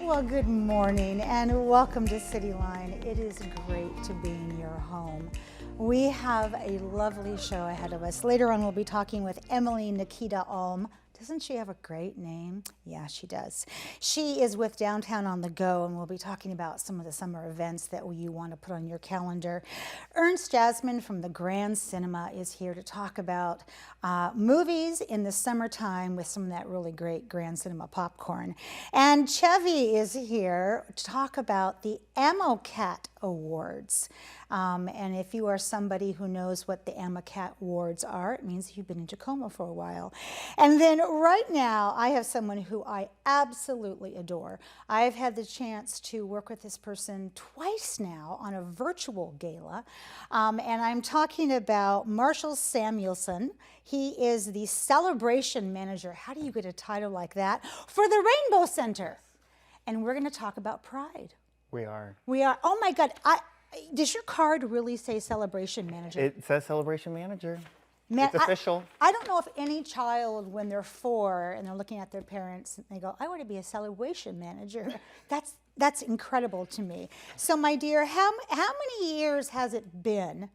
Well, good morning and welcome to Cityline. It is great to be in your home. We have a lovely show ahead of us. Later on, we'll be talking with Emily Nikita Alm. Doesn't she have a great name? Yeah, she does. She is with Downtown on the Go, and we'll be talking about some of the summer events that you want to put on your calendar. Ernst Jasmine from the Grand Cinema is here to talk about movies in the summertime with some of that really great Grand Cinema popcorn. And Chevy is here to talk about the AMOCAT Awards. And if you are somebody who knows what the AMOCAT Awards are, it means you've been in Tacoma for a while. And then right now, I have someone who I absolutely adore. I've had the chance to work with this person twice now on a virtual gala. And I'm talking about Marshall Samuelson. He is the celebration manager. How do you get a title like that? For the Rainbow Center. And we're going to talk about Pride. We are. We are. Oh my God. Does your card really say celebration manager? It says celebration manager. Man, it's official. I don't know if any child, when they're 4 and they're looking at their parents, and they go, I want to be a celebration manager. That's incredible to me. So my dear, how many years has it been?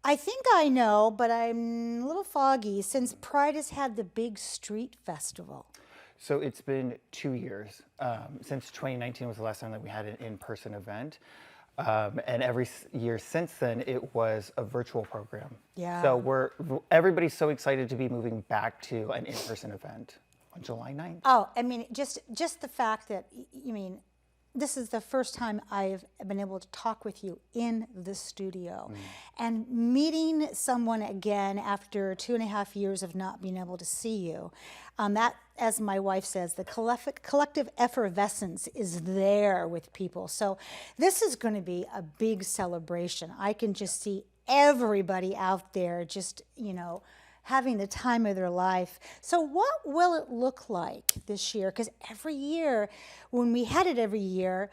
I think I know, but I'm a little foggy, since Pride has had the big street festival. So it's been 2 years. Since 2019 was the last time that we had an in-person event. And every year since then, it was a virtual program. Yeah. So everybody's so excited to be moving back to an in-person event on July 9th. Oh, I mean, just the fact that, this is the first time I've been able to talk with you in the studio. And meeting someone again after 2.5 years of not being able to see you, that, as my wife says, the collective effervescence is there with people. So this is going to be a big celebration. I can just see everybody out there just, having the time of their life. So what will it look like this year? Because every year, when we had it every year,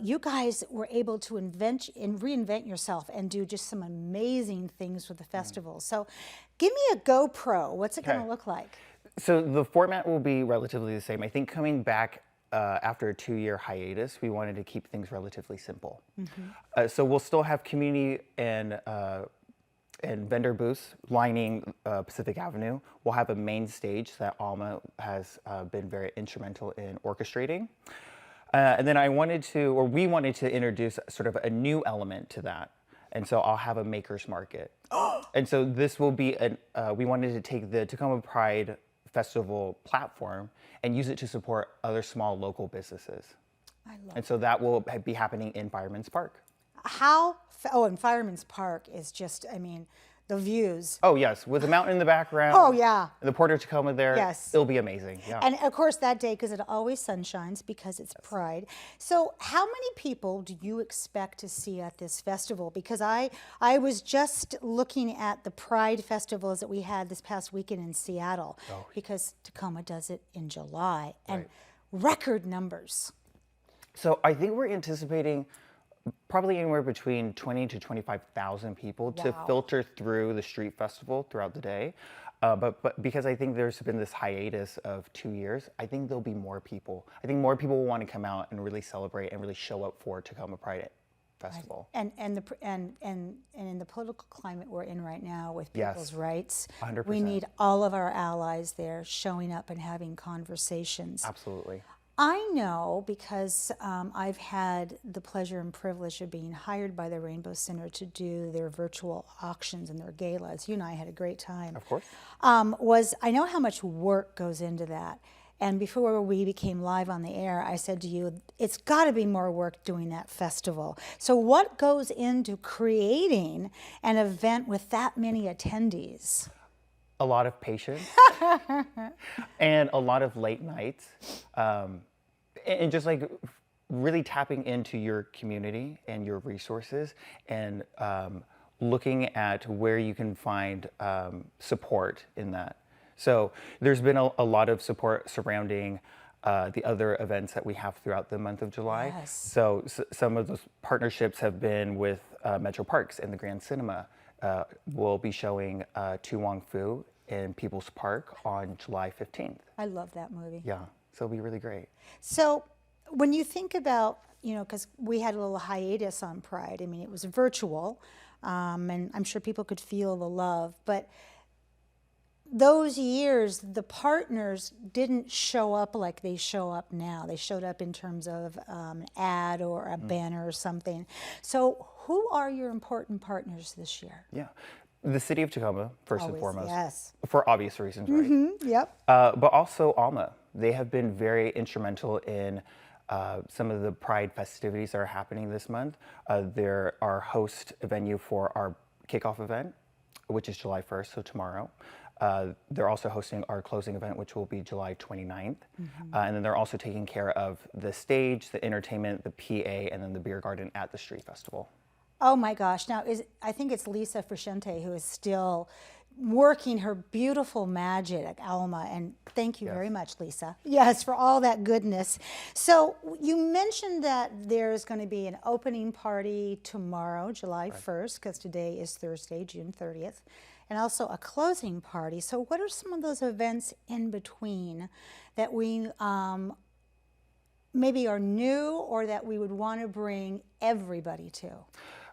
you guys were able to reinvent yourself and do just some amazing things with the festival. So give me a GoPro. What's it going to look like? So the format will be relatively the same. I think coming back after a 2-year hiatus, we wanted to keep things relatively simple. So we'll still have community and vendor booths lining Pacific Avenue. We'll have a main stage that Alma has been very instrumental in orchestrating. And then we wanted to introduce sort of a new element to that. And so I'll have a maker's market. And so this will be, we wanted to take the Tacoma Pride Festival platform and use it to support other small local businesses. I love And so that will be happening in Fireman's Park. And Fireman's Park is just, the views. Oh, yes, with the mountain in the background. Oh, yeah. The Port of Tacoma there. Yes. It'll be amazing, yeah. And of course that day, because it always sunshines because it's Pride. So how many people do you expect to see at this festival? Because I was just looking at the Pride festivals that we had this past weekend in Seattle, because Tacoma does it in July, and record numbers. So I think we're anticipating probably anywhere between 20 to 25,000 people to filter through the street festival throughout the day. But because I think there's been this hiatus of 2 years, I think there'll be more people. I think more people will want to come out and really celebrate and really show up for Tacoma Pride Festival. And in the political climate we're in right now with people's rights, 100%. We need all of our allies there showing up and having conversations. Absolutely. I know because I've had the pleasure and privilege of being hired by the Rainbow Center to do their virtual auctions and their galas. You and I had a great time. Of course. I know how much work goes into that. And before we became live on the air, I said to you, it's got to be more work doing that festival. So what goes into creating an event with that many attendees? A lot of patience and a lot of late nights, and just like really tapping into your community and your resources, and looking at where you can find support in that. So there's been a lot of support surrounding the other events that we have throughout the month of July. Yes. So some of those partnerships have been with Metro Parks and the Grand Cinema. We'll be showing Tu Wong Fu in People's Park on July 15th. I love that movie. Yeah, so it'll be really great. So when you think about, because we had a little hiatus on Pride, I mean, it was virtual, and I'm sure people could feel the love, but those years, the partners didn't show up like they show up now. They showed up in terms of an ad or a banner or something. So who are your important partners this year? Yeah. The city of Tacoma, first and Always, foremost. yes. For obvious reasons, right? Yep. But also Alma. They have been very instrumental in some of the Pride festivities that are happening this month. They're our host venue for our kickoff event, which is July 1st, so tomorrow. They're also hosting our closing event, which will be July 29th. And then they're also taking care of the stage, the entertainment, the PA, and then the beer garden at the street festival. Oh my gosh. Now, I think it's Lisa Frusciante who is still working her beautiful magic at Alma. And thank you very much, Lisa. Yes, for all that goodness. So you mentioned that there's going to be an opening party tomorrow, July 1st, because today is Thursday, June 30th, and also a closing party. So what are some of those events in between that we maybe are new or that we would want to bring everybody to?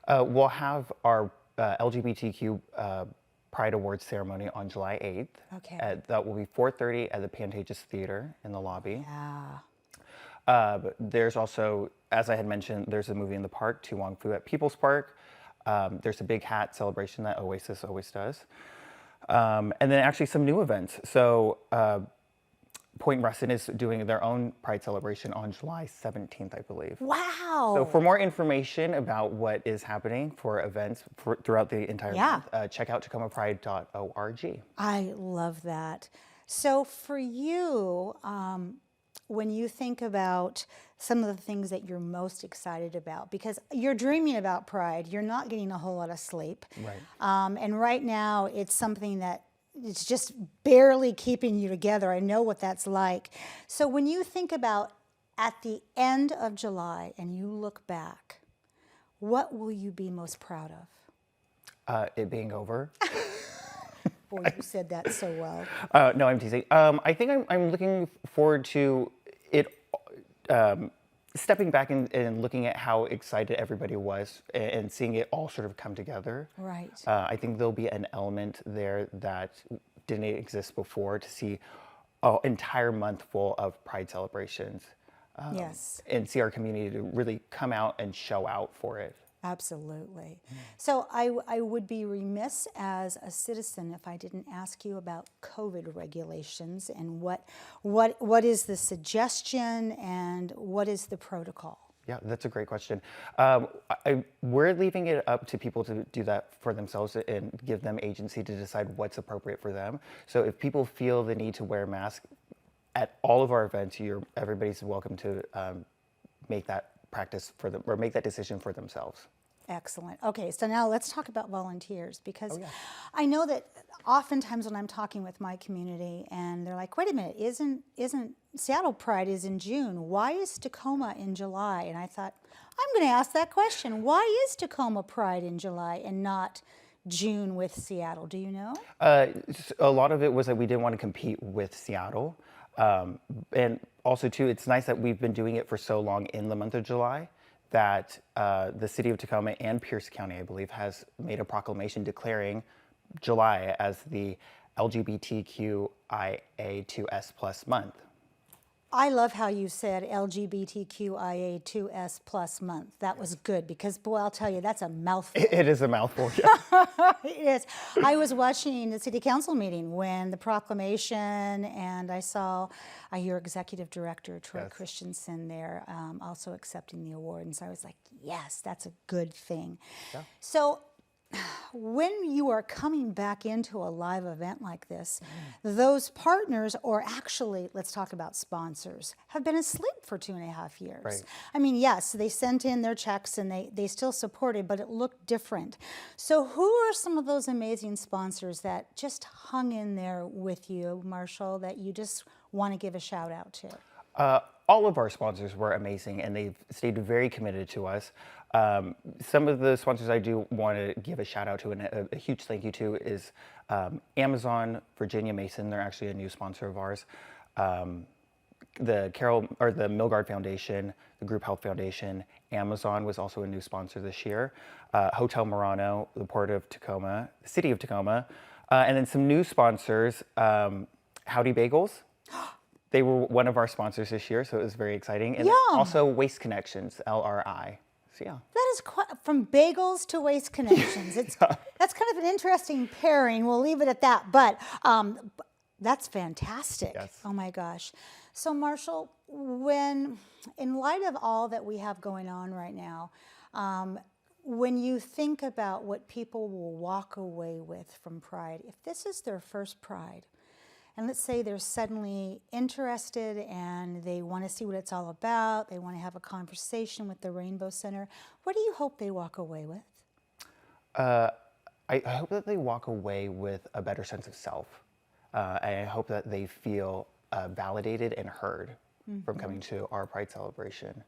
We'll have our LGBTQ Pride Awards ceremony on July 8th. Okay. That will be 4:30 at the Pantages Theater in the lobby. Yeah. There's also, as I had mentioned, there's a movie in the park, Tu Wong Fu at People's Park. There's a big hat celebration that Oasis always does. And then actually some new events. So Point Russin is doing their own Pride celebration on July 17th, I believe. Wow. So for more information about what is happening for events throughout the entire month, check out tacomapride.org. I love that. So for you, when you think about some of the things that you're most excited about, because you're dreaming about Pride, you're not getting a whole lot of sleep. Right. And right now it's something that it's just barely keeping you together. I know what that's like. So when you think about at the end of July and you look back, what will you be most proud of? It being over. Boy, you said that so well. No, I'm teasing. I think I'm looking forward to it stepping back and looking at how excited everybody was and seeing it all sort of come together. Right. I think there'll be an element there that didn't exist before to see an entire month full of Pride celebrations. Yes. And see our community to really come out and show out for it. Absolutely. So I would be remiss as a citizen if I didn't ask you about COVID regulations and what is the suggestion and what is the protocol? Yeah, that's a great question. We're leaving it up to people to do that for themselves and give them agency to decide what's appropriate for them. So if people feel the need to wear a mask at all of our events, everybody's welcome to make that practice for them or make that decision for themselves. Excellent. Okay, so now let's talk about volunteers because I know that oftentimes when I'm talking with my community and they're like, wait a minute, isn't Seattle Pride is in June? Why is Tacoma in July? And I thought, I'm going to ask that question. Why is Tacoma Pride in July and not June with Seattle? Do you know? A lot of it was that we didn't want to compete with Seattle. And also, too, it's nice that we've been doing it for so long in the month of July that the city of Tacoma and Pierce County, I believe, has made a proclamation declaring July as the LGBTQIA2S+ month. I love how you said LGBTQIA2S+ month. That was good because, boy, I'll tell you, that's a mouthful. It is a mouthful, yeah. It is. I was watching the city council meeting when the proclamation, and I saw your executive director, Troy Christensen, there also accepting the award. And so I was like, yes, that's a good thing. Yeah. So when you are coming back into a live event like this, those partners, or actually, let's talk about sponsors, have been asleep for 2.5 years. Right. I mean, yes, they sent in their checks and they still supported, but it looked different. So who are some of those amazing sponsors that just hung in there with you, Marshall, that you just want to give a shout out to? All of our sponsors were amazing, and they've stayed very committed to us. Some of the sponsors I do want to give a shout out to and a huge thank you to is Amazon, Virginia Mason. They're actually a new sponsor of ours. the Milgard Foundation, the Group Health Foundation, Amazon was also a new sponsor this year, Hotel Murano, the Port of Tacoma, the City of Tacoma, and then some new sponsors, Howdy Bagels. They were one of our sponsors this year, so it was very exciting. And Yum. also Waste Connections, LRI. So yeah. That is quite, from bagels to Waste Connections. It's That's kind of an interesting pairing. We'll leave it at that. But that's fantastic. Yes. Oh my gosh. So Marshall, when in light of all that we have going on right now, when you think about what people will walk away with from Pride, if this is their first Pride, and let's say they're suddenly interested and they want to see what it's all about, they want to have a conversation with the Rainbow Center, what do you hope they walk away with? I hope that they walk away with a better sense of self. I hope that they feel validated and heard from coming to our Pride celebration.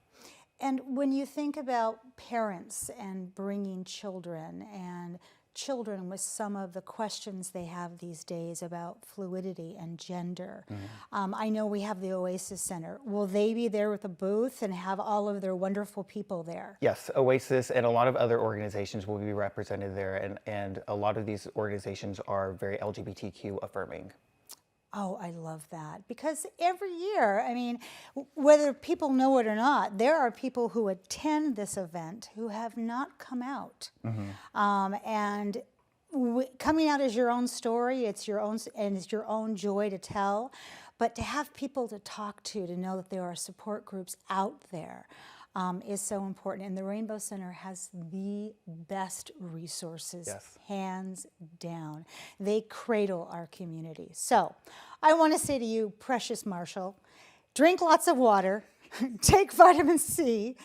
And when you think about parents and bringing children and children with some of the questions they have these days about fluidity and gender. I know we have the Oasis Center. Will they be there with a booth and have all of their wonderful people there? Yes, Oasis and a lot of other organizations will be represented there, and a lot of these organizations are very LGBTQ affirming. Oh, I love that. Because every year, I mean, whether people know it or not, there are people who attend this event who have not come out. And coming out is your own story, it's your own, and it's your own joy to tell. But to have people to talk to know that there are support groups out there is so important. And the Rainbow Center has the best resources, Yes. hands down. They cradle our community. So I want to say to you, precious Marshall, drink lots of water, take vitamin C,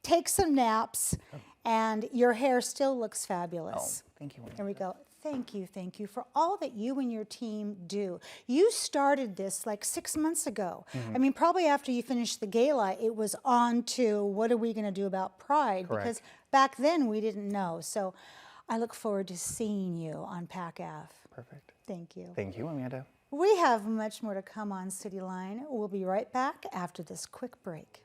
take some naps, and your hair still looks fabulous. Oh, thank you. There we go. Thank you for all that you and your team do. You started this like 6 months ago. I mean, probably after you finished the gala, it was on to what are we going to do about Pride? Correct. Because back then we didn't know. So I look forward to seeing you on Pac Ave. Perfect. Thank you. Thank you, Amanda. We have much more to come on Cityline. We'll be right back after this quick break.